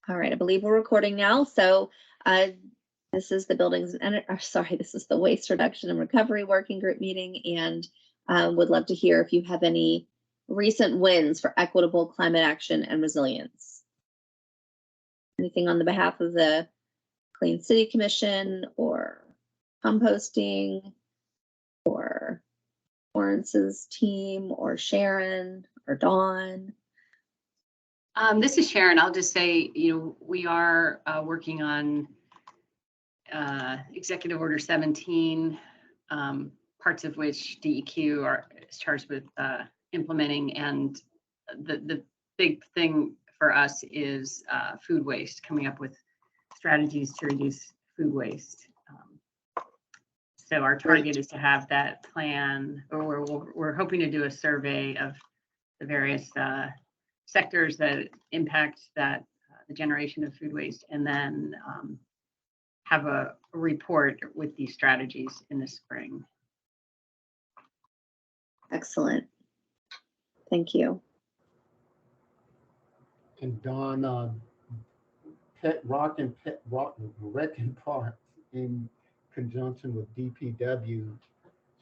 All right, I believe we're recording now. So this is the this is the Waste Reduction and Recovery Working Group meeting, and would love to hear if you have any recent wins for equitable climate action and resilience. Anything on the behalf of the Clean City Commission or composting or Lawrence's team or Sharon or Dawn? This is Sharon. I'll just say, we are working on Executive Order 17, parts of which DEQ is charged with implementing. And the big thing for us is food waste, coming up with strategies to reduce food waste. So our target is to have that plan, or we're hoping to do a survey of the various sectors that impact the generation of food waste, and then have a report with these strategies in the spring. Excellent. Thank you. And Dawn, Rec and Park, in conjunction with DPW,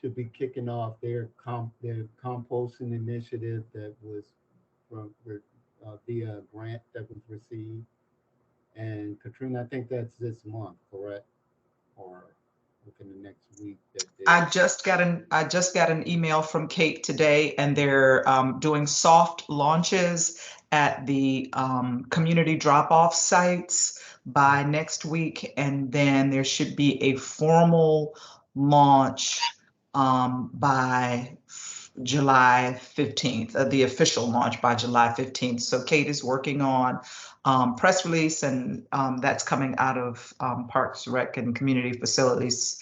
should be kicking off their composting initiative that was from via a grant that was received. And Katrina, I think that's this month, correct? Or within the next week. I just got an email from Kate today, and they're doing soft launches at the community drop-off sites by next week, and then there should be a formal launch by July 15th, the official launch by July 15th. So Kate is working on press release, and that's coming out of Parks, Rec, and Community Facilities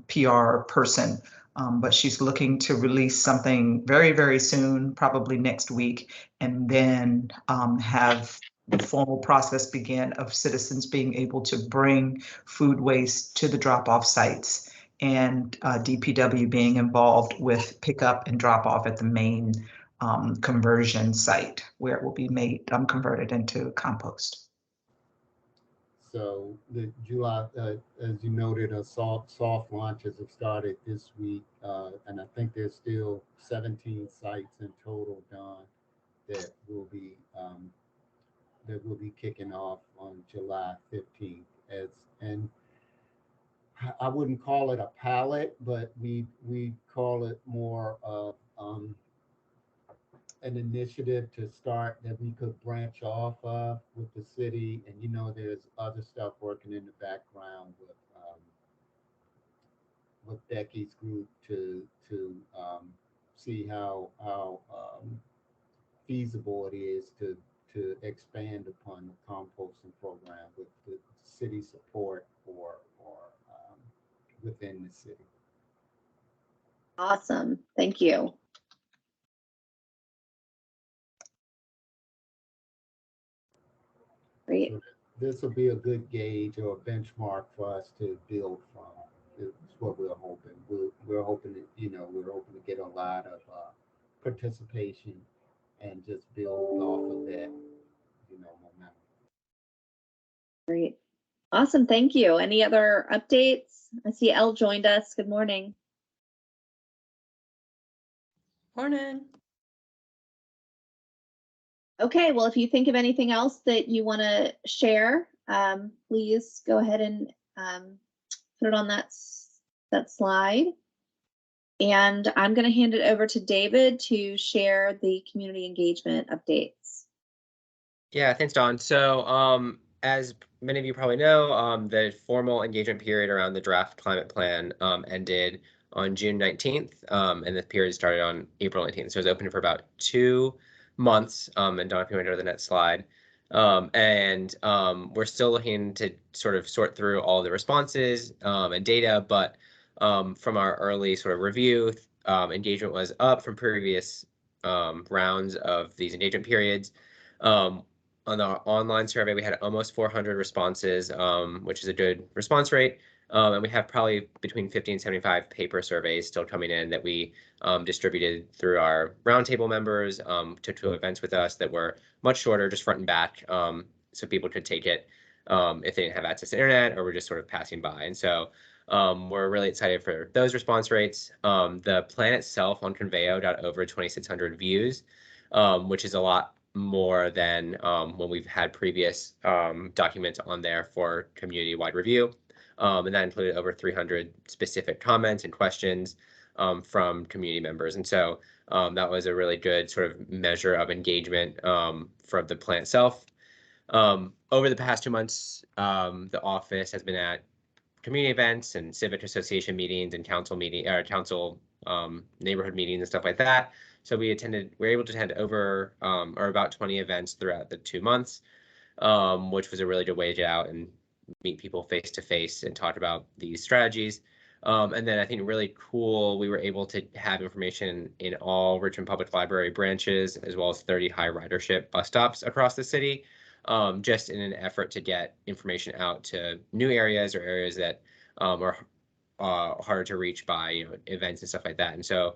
PR person. But she's looking to release something very, very soon, probably next week, and then have the formal process begin of citizens being able to bring food waste to the drop-off sites, and DPW being involved with pickup and drop-off at the main conversion site where it will be made converted into compost. So the July, as you noted, soft launches have started this week, and I think there's still 17 sites in total, Don, that will be kicking off on July 15th. And I wouldn't call it a pilot, but we call it more of an initiative to start that we could branch off of with the city. And there's other stuff working in the background with Becky's group to see how feasible it is to expand upon the composting program with the city support or within the city. Awesome. Thank you. Great. So this will be a good gauge or a benchmark for us to build from. It's what we're hoping. We're hoping that, we're hoping to get a lot of participation and just build off of that, momentum. Great. Awesome. Thank you. Any other updates? I see Elle joined us. Good morning. Morning. Okay, well, if you think of anything else that you want to share, please go ahead and put it on that slide. And I'm going to hand it over to David to share the community engagement updates. Yeah, thanks, Dawn. So as many of you probably know, the formal engagement period around the draft climate plan ended on June 19th, and the period started on April 19th. So it was open for about 2 months. And Dawn, if you want to go to the next slide. We're still looking to sort of sort through all the responses and data, but from our early sort of review, engagement was up from previous rounds of these engagement periods. On our online survey, we had almost 400 responses, which is a good response rate. And we have probably between 50 and 75 paper surveys still coming in that we distributed through our roundtable members, took to events with us that were much shorter, just front and back. so people could take it if they didn't have access to internet or were just sort of passing by. And so we're really excited for those response rates. The plan itself on Conveo got over 2,600 views, which is a lot more than when we've had previous documents on there for community-wide review. And that included over 300 specific comments and questions from community members. And so that was a really good sort of measure of engagement from the plan itself. Over the past 2 months, the office has been at community events and civic association meetings and council neighborhood meetings and stuff like that. So we were able to attend over or about 20 events throughout the 2 months, which was a really good way to get out and meet people face to face and talk about these strategies. And then I think really cool, we were able to have information in all Richmond Public Library branches, as well as 30 high ridership bus stops across the city, just in an effort to get information out to new areas or areas that are harder to reach by events and stuff like that. And so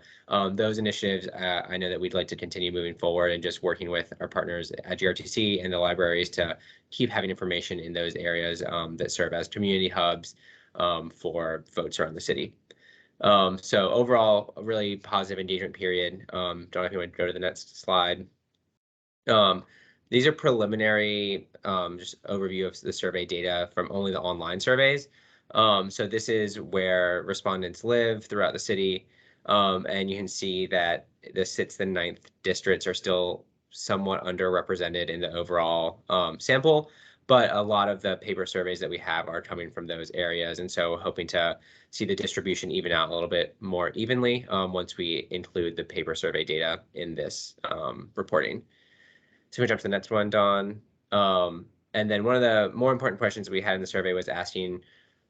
those initiatives, I know that we'd like to continue moving forward and just working with our partners at GRTC and the libraries to keep having information in those areas that serve as community hubs for folks around the city. So overall, a really positive engagement period. Don't know if you want to go to the next slide. These are preliminary, just overview of the survey data from only the online surveys. So this is where respondents live throughout the city. And you can see that the 6th and 9th districts are still somewhat underrepresented in the overall sample, but a lot of the paper surveys that we have are coming from those areas. And so we're hoping to see the distribution even out a little bit more evenly once we include the paper survey data in this reporting. So we jump to the next one, Dawn. And then one of the more important questions we had in the survey was asking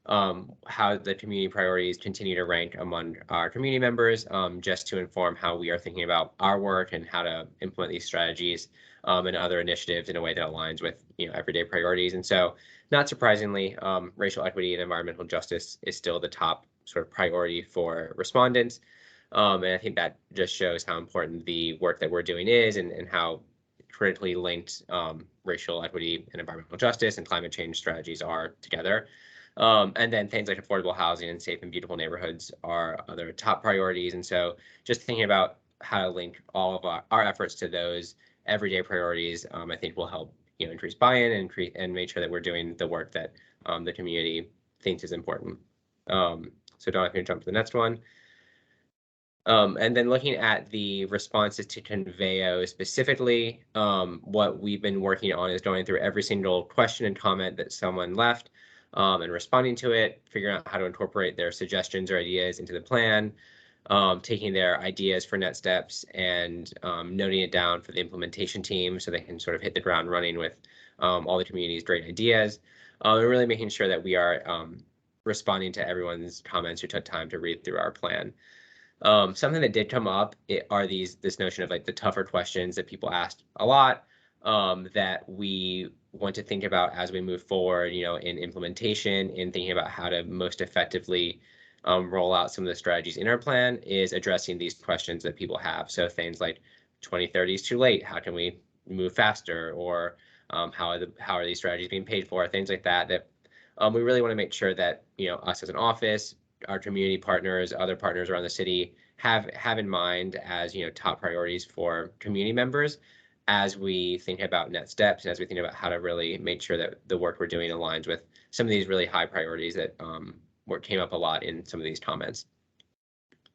how the community priorities continue to rank among our community members, just to inform how we are thinking about our work and how to implement these strategies and other initiatives in a way that aligns with everyday priorities. And so, not surprisingly, racial equity and environmental justice is still the top sort of priority for respondents. And I think that just shows how important the work that we're doing is and how critically linked racial equity and environmental justice and climate change strategies are together. And then things like affordable housing and safe and beautiful neighborhoods are other top priorities. And so just thinking about how to link all of our efforts to those everyday priorities, I think will help increase buy-in and make sure that we're doing the work that the community thinks is important. So Dawn, if you can jump to the next one. And then looking at the responses to Conveo specifically, what we've been working on is going through every single question and comment that someone left and responding to it, figuring out how to incorporate their suggestions or ideas into the plan, taking their ideas for next steps and noting it down for the implementation team so they can sort of hit the ground running with all the community's great ideas, and really making sure that we are responding to everyone's comments who took time to read through our plan. Something that did come up are this notion of like the tougher questions that people asked a lot that we want to think about as we move forward, in implementation, in thinking about how to most effectively roll out some of the strategies in our plan is addressing these questions that people have. So things like 2030 is too late. How can we move faster? Or how are these strategies being paid for? Things like that we really want to make sure that us as an office, our community partners, other partners around the city have in mind as top priorities for community members as we think about next steps and as we think about how to really make sure that the work we're doing aligns with some of these really high priorities that came up a lot in some of these comments.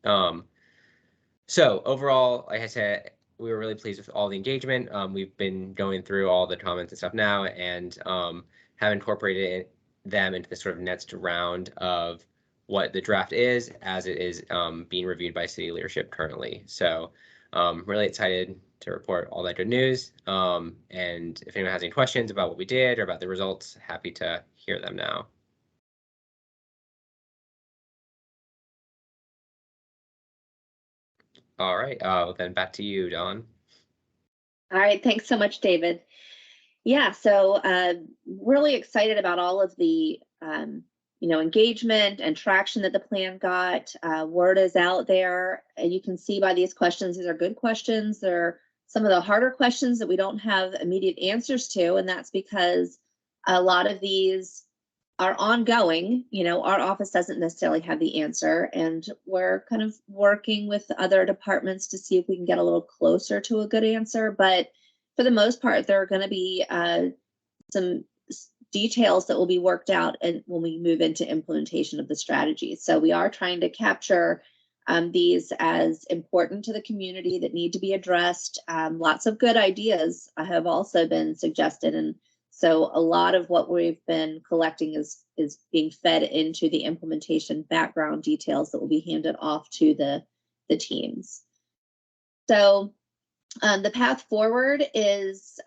So overall, like I said, we were really pleased with all the engagement. We've been going through all the comments and stuff now and have incorporated them into the sort of next round of what the draft is as it is being reviewed by city leadership currently. So really excited to report all that good news. And if anyone has any questions about what we did or about the results, happy to hear them now. All right, then back to you, Dawn. All right, thanks so much, David. Yeah, so really excited about all of the engagement and traction that the plan got. Word is out there, and you can see by these questions, these are good questions. They're some of the harder questions that we don't have immediate answers to, and that's because a lot of these are ongoing. You know, our office doesn't necessarily have the answer, and we're kind of working with other departments to see if we can get a little closer to a good answer. But for the most part, there are going to be some details that will be worked out and when we move into implementation of the strategy. So we are trying to capture these as important to the community that need to be addressed. Lots of good ideas have also been suggested, and so a lot of what we've been collecting is being fed into the implementation background details that will be handed off to the teams. So the path forward is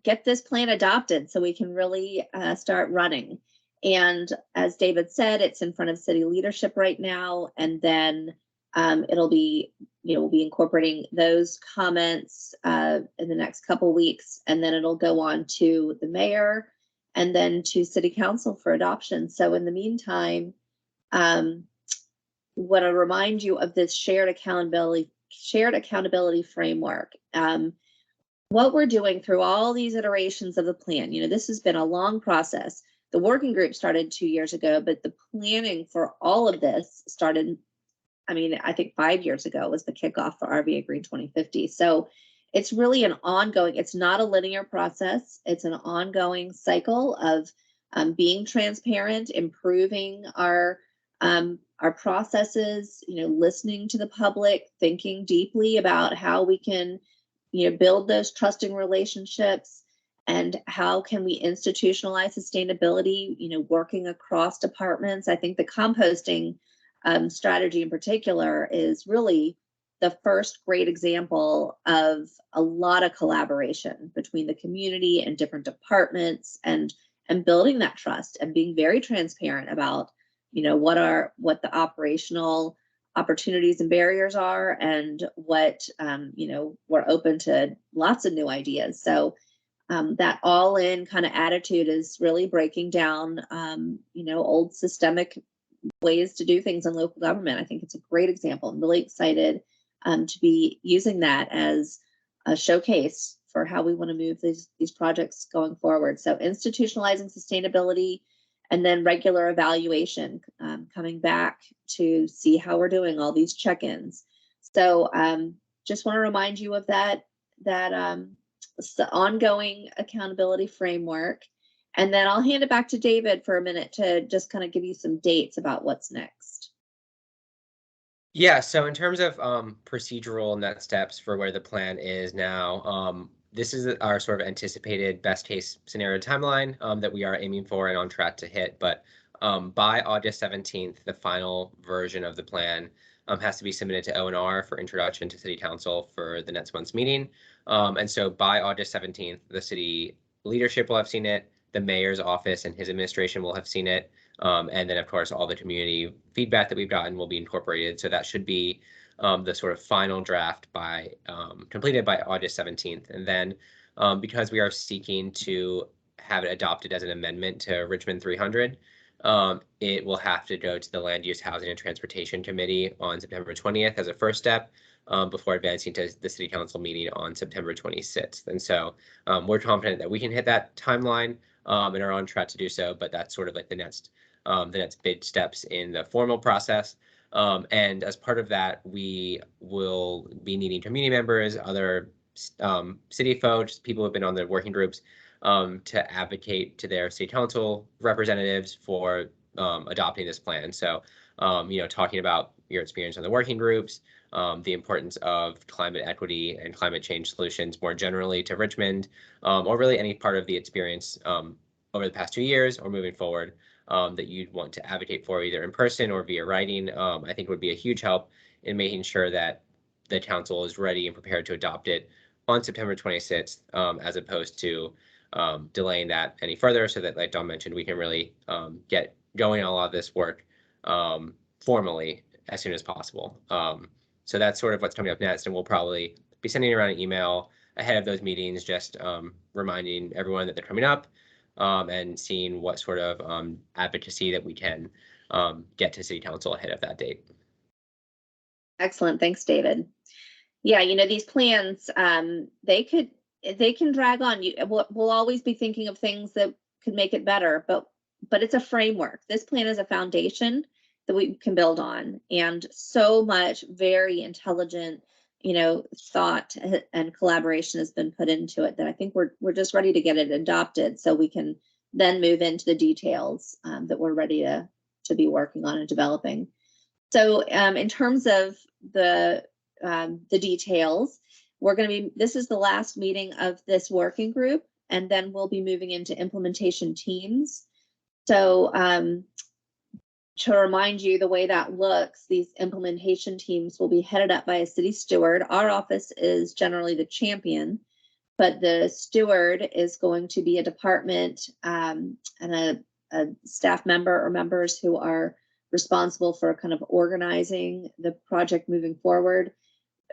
get this plan adopted so we can really start running. And as David said, it's in front of city leadership right now, and then it'll be, we'll be incorporating those comments in the next couple weeks, and then it'll go on to the mayor and then to city council for adoption. So in the meantime, want to remind you of this shared accountability framework. What we're doing through all these iterations of the plan, this has been a long process. The working group started 2 years ago, but the planning for all of this started, I think 5 years ago was the kickoff for RVAgreen 2050. So it's really an ongoing, it's not a linear process. It's an ongoing cycle of being transparent, improving our processes, listening to the public, thinking deeply about how we can, build those trusting relationships, and how can we institutionalize sustainability, working across departments. I think the composting strategy in particular is really the first great example of a lot of collaboration between the community and different departments, and building that trust and being very transparent about what the operational opportunities and barriers are, and what we're open to lots of new ideas. So that all-in kind of attitude is really breaking down old systemic ways to do things in local government. I think it's a great example. I'm really excited to be using that as a showcase for how we want to move these projects going forward. So institutionalizing sustainability, and then regular evaluation, coming back to see how we're doing, all these check-ins. So just want to remind you of that ongoing accountability framework. And then I'll hand it back to David for a minute to just kind of give you some dates about what's next. Yeah, so in terms of procedural next steps for where the plan is now, this is our sort of anticipated best case scenario timeline that we are aiming for and on track to hit. But by August 17th, the final version of the plan has to be submitted to O&R for introduction to City Council for the next month's meeting. And so by August 17th, the city leadership will have seen it, the mayor's office and his administration will have seen it. And then, of course, all the community feedback that we've gotten will be incorporated. So that should be the sort of final draft by completed by August 17th. And then because we are seeking to have it adopted as an amendment to Richmond 300, it will have to go to the Land Use, Housing, and Transportation Committee on September 20th as a first step before advancing to the City Council meeting on September 26th. And so we're confident that we can hit that timeline and are on track to do so. But that's sort of like the next big steps in the formal process. And as part of that, we will be needing community members, other city folks, people who have been on the working groups to advocate to their city council representatives for adopting this plan. So, talking about your experience on the working groups, the importance of climate equity and climate change solutions more generally to Richmond, or really any part of the experience over the past 2 years or moving forward that you'd want to advocate for either in person or via writing, I think would be a huge help in making sure that the council is ready and prepared to adopt it on September 26th, as opposed to delaying that any further, so that, like Dawn mentioned, we can really get going on a lot of this work formally as soon as possible. So that's sort of what's coming up next, and we'll probably be sending around an email ahead of those meetings, just reminding everyone that they're coming up, and seeing what sort of advocacy that we can get to City Council ahead of that date. Excellent. Thanks, David. yeah, you know, these plans, they can drag on. We'll always be thinking of things that could make it better, but it's a framework. This plan is a foundation that we can build on, and so much very intelligent, you know, thought and collaboration has been put into it that I think we're just ready to get it adopted so we can then move into the details that we're ready to be working on and developing. So in terms of the details, this is the last meeting of this working group, and then we'll be moving into implementation teams. So to remind you the way that looks, these implementation teams will be headed up by a city steward. Our office is generally the champion, but the steward is going to be a department and a staff member or members who are responsible for kind of organizing the project moving forward.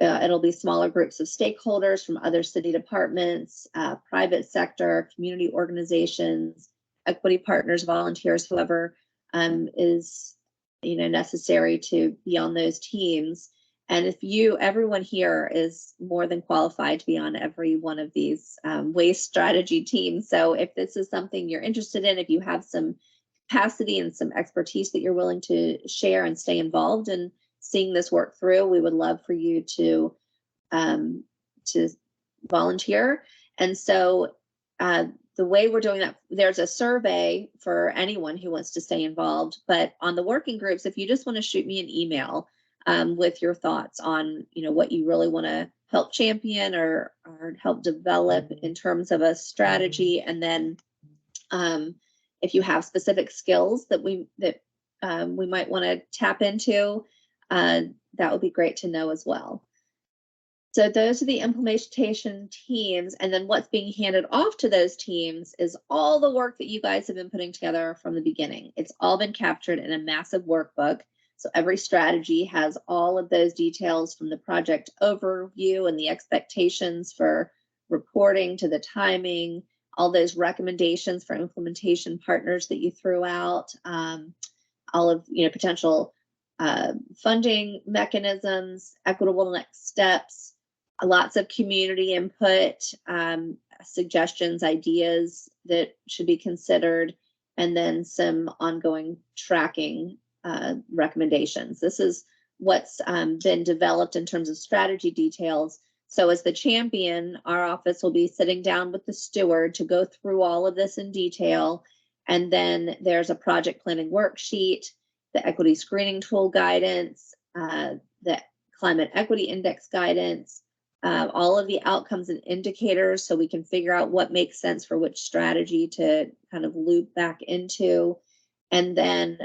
It'll be smaller groups of stakeholders from other city departments, private sector, community organizations, equity partners, volunteers, whoever is, you know, necessary to be on those teams. And everyone here is more than qualified to be on every one of these waste strategy teams. So if this is something you're interested in, if you have some capacity and some expertise that you're willing to share and stay involved in seeing this work through, we would love for you to volunteer. And so the way we're doing that, there's a survey for anyone who wants to stay involved, but on the working groups, if you just want to shoot me an email with your thoughts on, you know, what you really want to help champion or help develop in terms of a strategy, and then if you have specific skills that we might want to tap into, that would be great to know as well. So those are the implementation teams, and then what's being handed off to those teams is all the work that you guys have been putting together from the beginning. It's all been captured in a massive workbook. So every strategy has all of those details, from the project overview and the expectations for reporting to the timing, all those recommendations for implementation partners that you threw out, all of, you know, potential funding mechanisms, equitable next steps, lots of community input, suggestions, ideas that should be considered, and then some ongoing tracking recommendations. This is what's been developed in terms of strategy details. So as the champion, our office will be sitting down with the steward to go through all of this in detail. And then there's a project planning worksheet, the equity screening tool guidance, the climate equity index guidance, all of the outcomes and indicators, so we can figure out what makes sense for which strategy to kind of loop back into, and then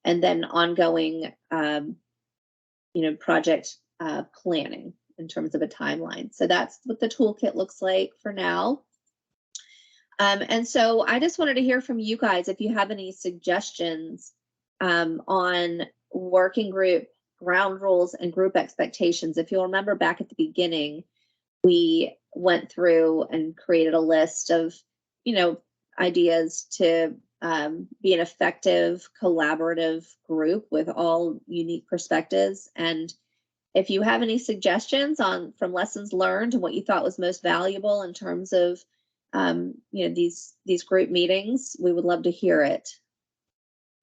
ongoing, you know, project planning in terms of a timeline. So that's what the toolkit looks like for now. And so I just wanted to hear from you guys if you have any suggestions on working group ground rules and group expectations. If you'll remember back at the beginning, we went through and created a list of, you know, ideas to be an effective collaborative group with all unique perspectives. And if you have any suggestions from lessons learned and what you thought was most valuable in terms of you know, these group meetings, we would love to hear it.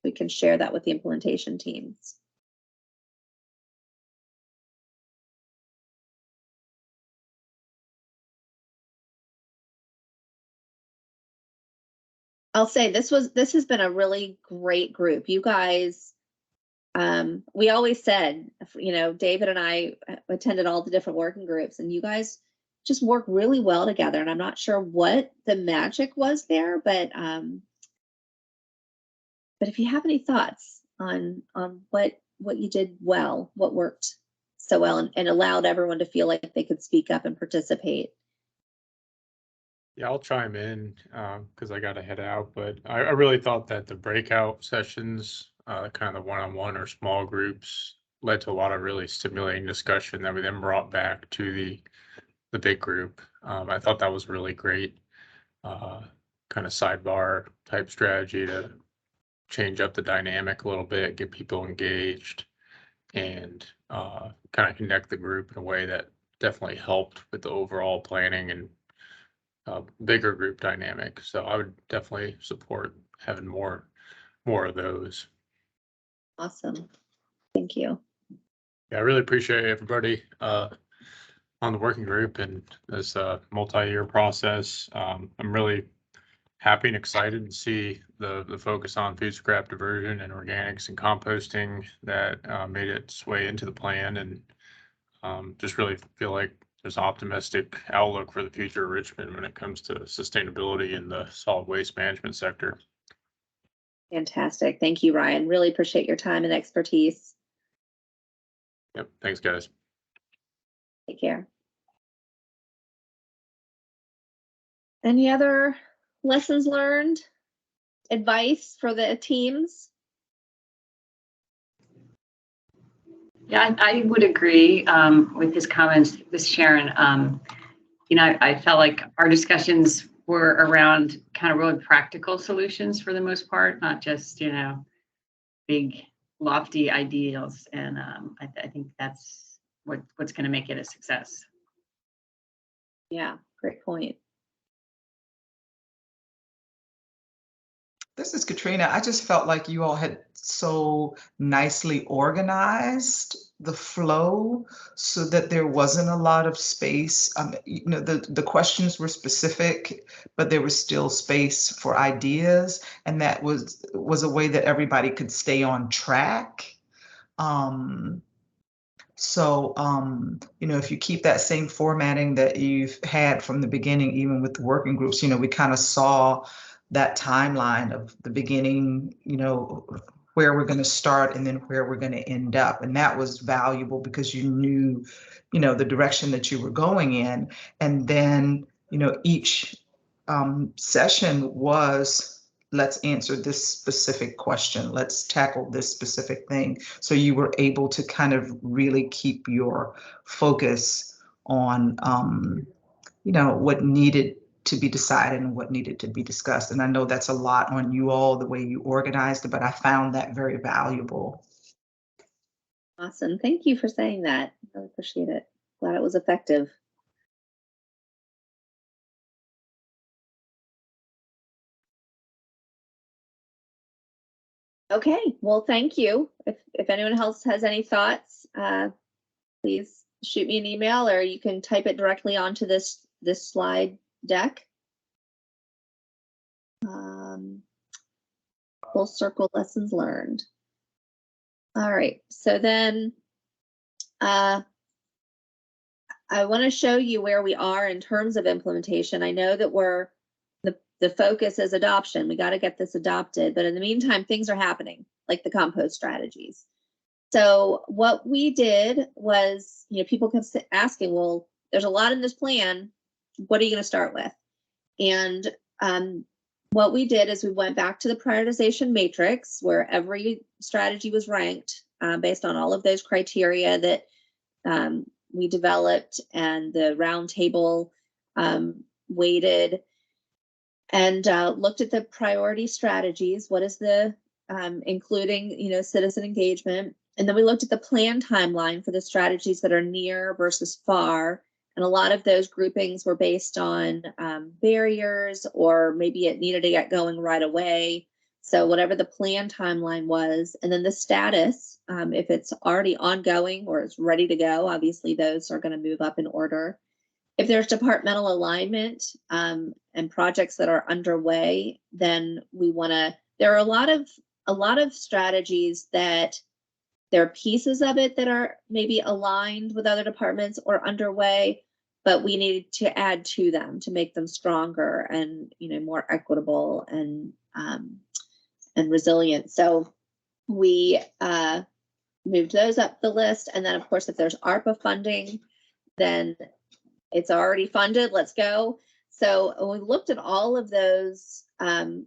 We can share that with the implementation teams. I'll say this has been a really great group. You guys, we always said, you know, David and I attended all the different working groups, and you guys just work really well together. And I'm not sure what the magic was there, but if you have any thoughts on what you did well, what worked so well and allowed everyone to feel like they could speak up and participate. Yeah, I'll chime in because I got to head out, but I really thought that the breakout sessions, kind of the one-on-one or small groups, led to a lot of really stimulating discussion that we then brought back to the big group. I thought that was really great, kind of sidebar type strategy to change up the dynamic a little bit, get people engaged, and kind of connect the group in a way that definitely helped with the overall planning and bigger group dynamic. So I would definitely support having more of those. Awesome. Thank you. Yeah, I really appreciate everybody on the working group and this multi-year process. I'm really happy and excited to see the focus on food scrap diversion and organics and composting that made its way into the plan, and just really feel like there's optimistic outlook for the future of Richmond when it comes to sustainability in the solid waste management sector. Fantastic. Thank you, Ryan. Really appreciate your time and expertise. Yep. Thanks, guys. Take care. Any other lessons learned? Advice for the teams? Yeah, I would agree with his comments, this Sharon. I felt like our discussions were around kind of really practical solutions for the most part, not just, big lofty ideals. And I think that's what's going to make it a success. Yeah, great point. This is Katrina. I just felt like you all had so nicely organized the flow so that there wasn't a lot of space. The questions were specific, but there was still space for ideas. And that was a way that everybody could stay on track. If you keep that same formatting that you've had from the beginning, even with the working groups, we kind of saw that timeline of the beginning, where we're going to start and then where we're going to end up. And that was valuable because you knew, the direction that you were going in. And then, each session was, let's answer this specific question. Let's tackle this specific thing. So you were able to kind of really keep your focus on, what needed to be decided and what needed to be discussed. And I know that's a lot on you all, the way you organized it, but I found that very valuable. Awesome. Thank you for saying that. I really appreciate it. Glad it was effective. Okay, well, thank you. If anyone else has any thoughts, please shoot me an email, or you can type it directly onto this slide deck. Full circle lessons learned. All right, so then I want to show you where we are in terms of implementation. I know that the focus is adoption. We got to get this adopted, but in the meantime, things are happening, like the compost strategies. So what we did was, people kept asking, well, there's a lot in this plan. What are you going to start with? And what we did is we went back to the prioritization matrix where every strategy was ranked based on all of those criteria that we developed, and the round table weighted, and looked at the priority strategies. What is the including, citizen engagement. And then we looked at the plan timeline for the strategies that are near versus far. And a lot of those groupings were based on barriers, or maybe it needed to get going right away. So whatever the plan timeline was, and then the status, if it's already ongoing or it's ready to go, obviously those are going to move up in order. If there's departmental alignment and projects that are underway, then we want to, there are a lot of strategies that there are pieces of it that are maybe aligned with other departments or underway, but we need to add to them to make them stronger and, more equitable and resilient. So we moved those up the list. And then of course, if there's ARPA funding, then it's already funded, let's go. So when we looked at all of those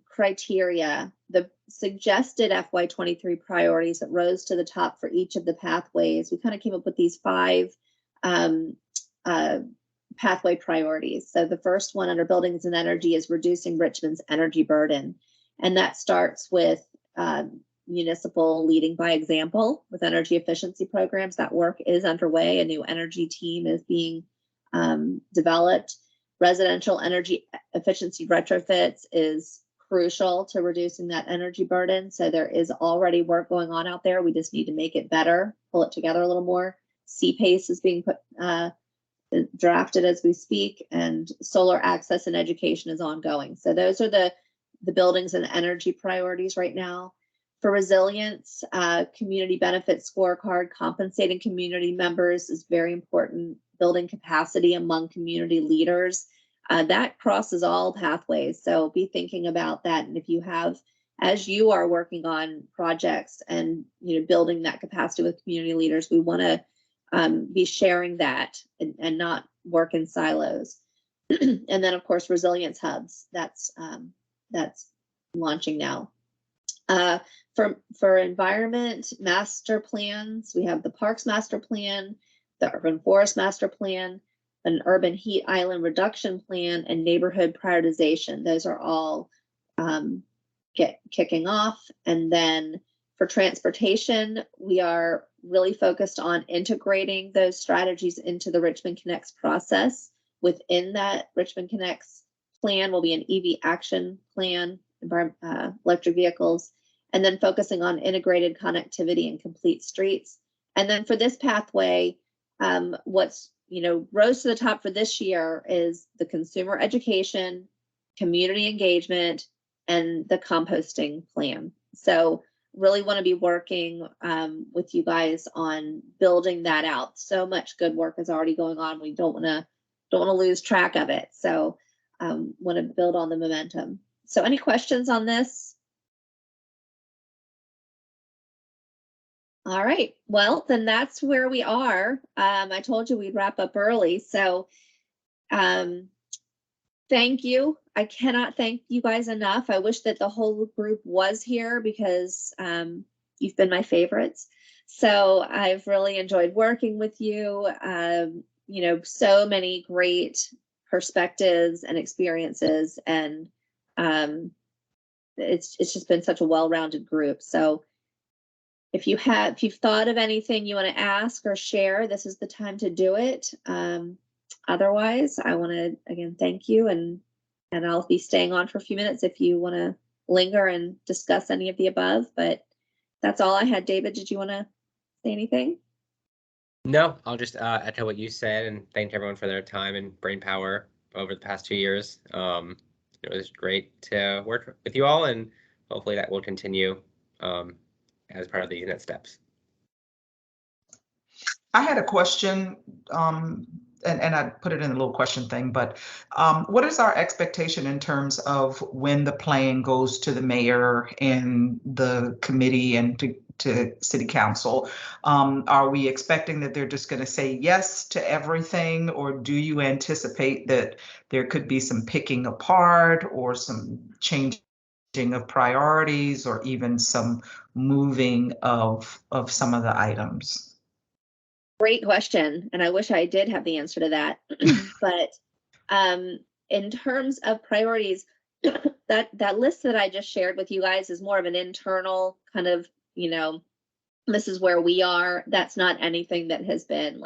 criteria, the suggested FY23 priorities that rose to the top for each of the pathways, we kind of came up with these 5 pathway priorities. So the first one under buildings and energy is reducing Richmond's energy burden. And that starts with municipal leading by example with energy efficiency programs. That work is underway. A new energy team is being developed. Residential energy efficiency retrofits is crucial to reducing that energy burden. So there is already work going on out there. We just need to make it better, pull it together a little more. CPACE is being drafted as we speak, and solar access and education is ongoing. So those are the buildings and energy priorities right now. For resilience, community benefit scorecard, compensating community members is very important. Building capacity among community leaders, that crosses all pathways. So be thinking about that. And if you have, as you are working on projects and building that capacity with community leaders, we want to be sharing that and not work in silos. And then of course, resilience hubs, that's launching now. For environment master plans, we have the Parks Master Plan, the Urban Forest Master Plan, an Urban Heat Island Reduction Plan, and Neighborhood Prioritization. Those are all kicking off. And then for transportation, we are really focused on integrating those strategies into the Richmond Connects process. Within that Richmond Connects plan will be an EV action plan, electric vehicles, and then focusing on integrated connectivity and complete streets. And then for this pathway, what's rose to the top for this year is the consumer education, community engagement, and the composting plan. So really want to be working with you guys on building that out. So much good work is already going on. We don't want to lose track of it. So want to build on the momentum. So any questions on this? All right, well, then that's where we are. I told you we'd wrap up early. So thank you. I cannot thank you guys enough. I wish that the whole group was here because you've been my favorites. So I've really enjoyed working with you. So many great perspectives and experiences, and it's just been such a well-rounded group. So if you've thought of anything you want to ask or share, this is the time to do it. Otherwise, I want to again thank you, and I'll be staying on for a few minutes if you want to linger and discuss any of the above. But that's all I had. David, did you want to say anything? No, I'll just echo what you said and thank everyone for their time and brain power over the past 2 years. It was great to work with you all, and hopefully that will continue as part of these next steps. I had a question, and I put it in a little question thing, but what is our expectation in terms of when the plan goes to the mayor and the committee and to city council? Are we expecting that they're just going to say yes to everything, or do you anticipate that there could be some picking apart or some changing of priorities or even some moving of some of the items? Great question, and I wish I did have the answer to that. But in terms of priorities, that list that I just shared with you guys is more of an internal kind of, this is where we are. That's not anything that has been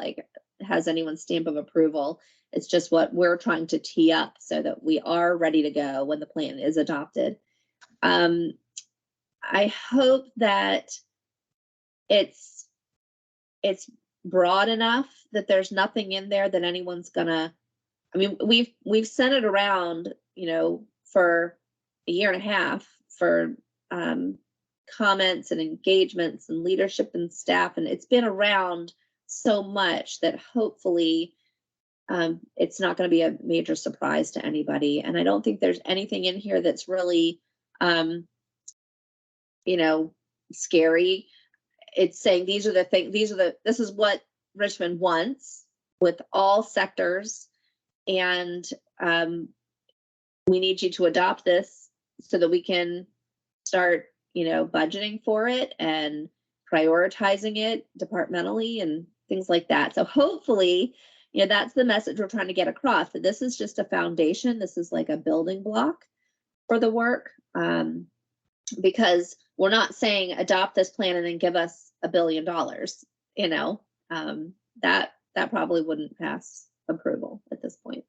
has anyone's stamp of approval. It's just what we're trying to tee up so that we are ready to go when the plan is adopted. I hope that it's broad enough that there's nothing in there that anyone's gonna, we've sent it around, for a year and a half for comments and engagements and leadership and staff, and it's been around so much that hopefully it's not going to be a major surprise to anybody. And I don't think there's anything in here that's really scary. It's saying these are the things, this is what Richmond wants with all sectors, and we need you to adopt this so that we can start budgeting for it and prioritizing it departmentally and things like that. So hopefully that's the message we're trying to get across, that this is just a foundation. This is like a building block for the work, because we're not saying adopt this plan and then give us $1 billion, you know, that probably wouldn't pass approval at this point.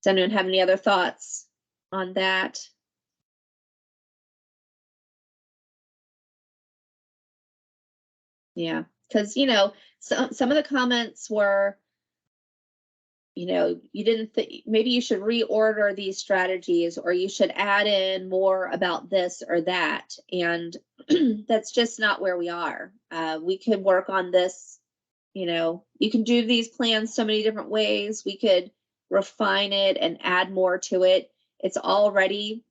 Does anyone have any other thoughts on that? Yeah, because, you know, some of the comments were, you know, you didn't think maybe you should reorder these strategies, or you should add in more about this or that. And that's just not where we are. We could work on this, you know, you can do these plans so many different ways. We could refine it and add more to it. It's already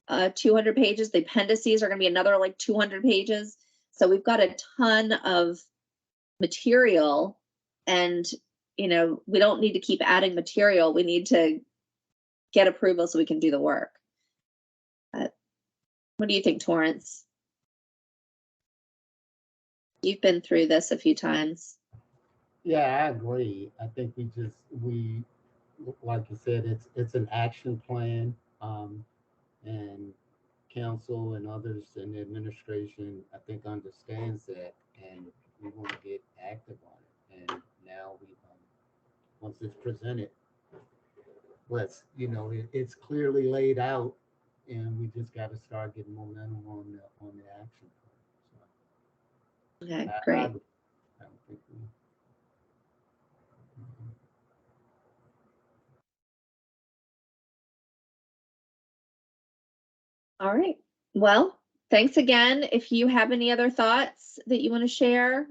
200 pages. The appendices are going to be another like 200 pages. So we've got a ton of material, and, you know, we don't need to keep adding material. We need to get approval so we can do the work. What do you think, Torrance? You've been through this a few times. Yeah, I agree. I think we, like you said, it's an action plan, and council and others in the administration, I think, understands that, and we want to get active on it. And now once it's presented, it's clearly laid out, and we just got to start getting momentum on the action plan. So Okay, great. I don't think we. All right. Well, thanks again. If you have any other thoughts that you want to share,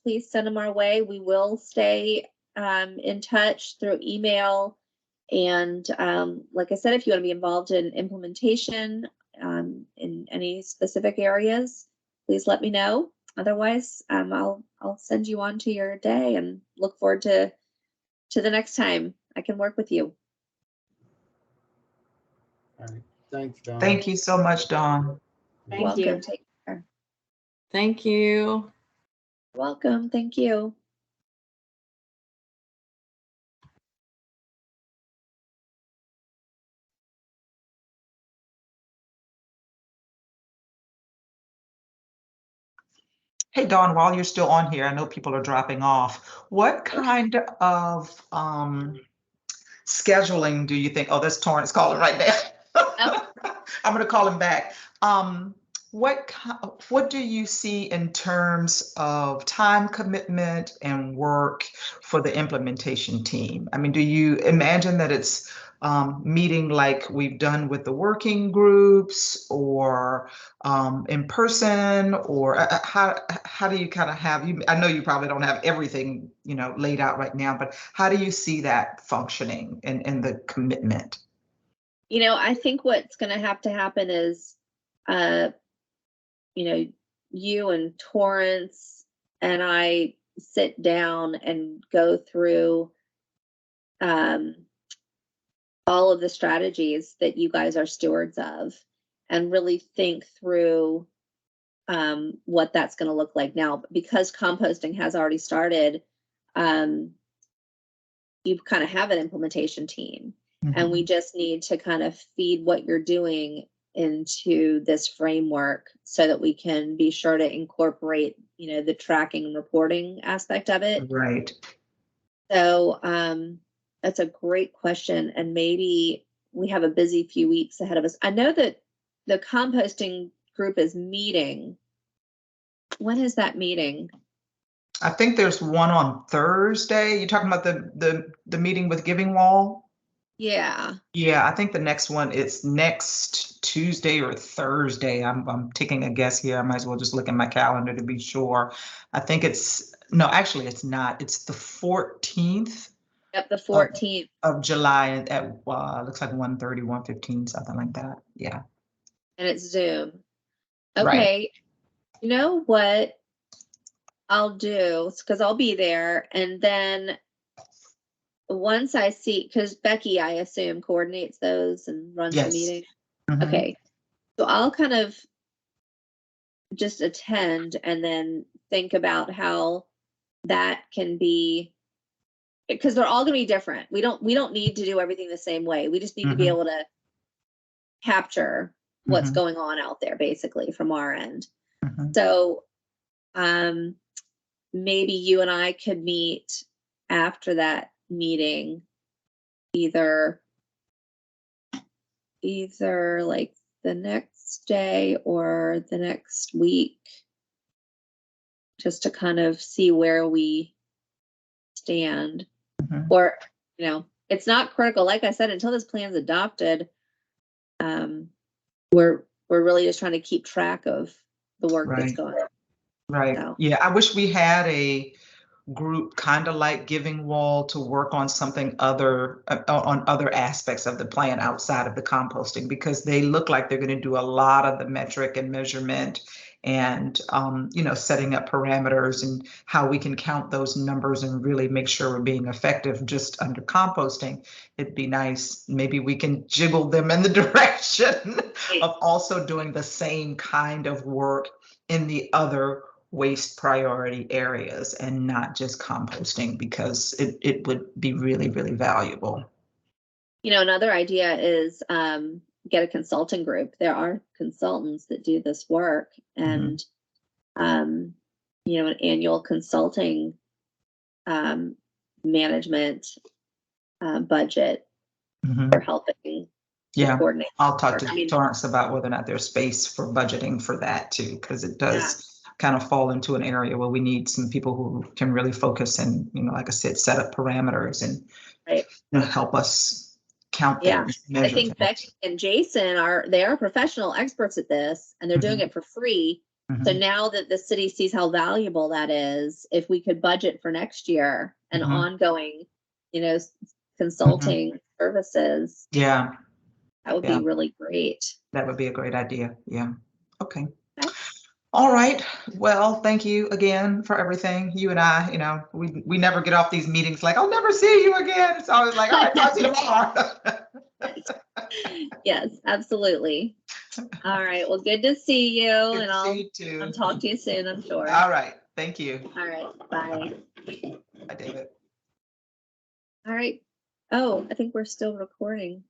please send them our way. We will stay in touch through email. And like I said, if you want to be involved in implementation in any specific areas, please let me know. Otherwise, I'll send you on to your day, and look forward to the next time I can work with you. All right. Thanks, Don. Thank you so much, Dawn. Thank Welcome. you. Take care. Thank you. Welcome. Thank you. Hey, Dawn, while you're still on here, I know people are dropping off. What kind of scheduling do you think? Oh, that's Torrance calling right now. I'm going to call him back. What do you see in terms of time commitment and work for the implementation team? I mean, do you imagine that it's meeting like we've done with the working groups, or in person, or how do you kind of have you? I know you probably don't have everything, you know, laid out right now, but how do you see that functioning and the commitment? You know, I think what's going to happen is, you know, you and Torrance and I sit down and go through all of the strategies that you guys are stewards of, and really think through what that's going to look like. Now, because composting has already started, you kind of have an implementation team, and we just need to kind of feed what you're doing into this framework so that we can be sure to incorporate, you know, the tracking and reporting aspect of it. Right. So that's a great question, and maybe we have a busy few weeks ahead of us. I know that the composting group is meeting. When is that meeting? I think there's one on Thursday. You're talking about the meeting with Giving Wall? Yeah. Yeah, I think the next one is next Tuesday or Thursday. I'm taking a guess here. I might as well just look at my calendar to be sure. I think no, actually it's not. It's the 14th. Yep, the 14th of July at looks like 1:30, 1:15, something like that. Yeah. And it's Zoom. Okay. Right. You know what I'll do, because I'll be there, and then once I see, because Becky, I assume, coordinates those and runs the meeting. Okay. So I'll kind of just attend and then think about how that can be because they're all gonna be different. We don't need to do everything the same way. We just need to be Mhm. able to capture what's Mhm. going on out there, basically, from our end. Mhm. So, maybe you and I could meet after that meeting, either like the next day or the next week, just to kind of see where we stand. Mhm. Or, it's not critical. Like I said, until this plan's adopted, we're really just trying to keep track of the work that's Right. going on. Right. So. Yeah, I wish we had a group kind of like Giving Wall to work on something on other aspects of the plan outside of the composting, because they look like they're going to do a lot of the metric and measurement and setting up parameters and how we can count those numbers and really make sure we're being effective just under composting. It'd be nice. Maybe we can jiggle them in the direction of also doing the same kind of work in the other waste priority areas and not just composting, because it would be really, really valuable. Another idea is get a consulting group. There are consultants that do this work, and an annual consulting management budget for helping Yeah, coordinate. I'll talk to Torrance about whether or not there's space for budgeting for that too, because it does kind of fall into an area where we need some people who can really focus and, like I said, set up parameters and help us count things. I think Becky and Jason are professional experts at this, and they're doing it for free. So now that the city sees how valuable that is, if we could budget for next year and ongoing, consulting services, that would be really great. That would be a great idea. Yeah. Okay. All right. Well, thank you again for everything. You and I, we never get off these meetings like, I'll never see you again. It's always like, all right, talk to you tomorrow. Yes, absolutely. All right. Well, good to see you. Good to see you too. I'll talk to you soon, I'm sure. All right. Thank you. All right. Bye. Bye, David. All right. Oh, I think we're still recording.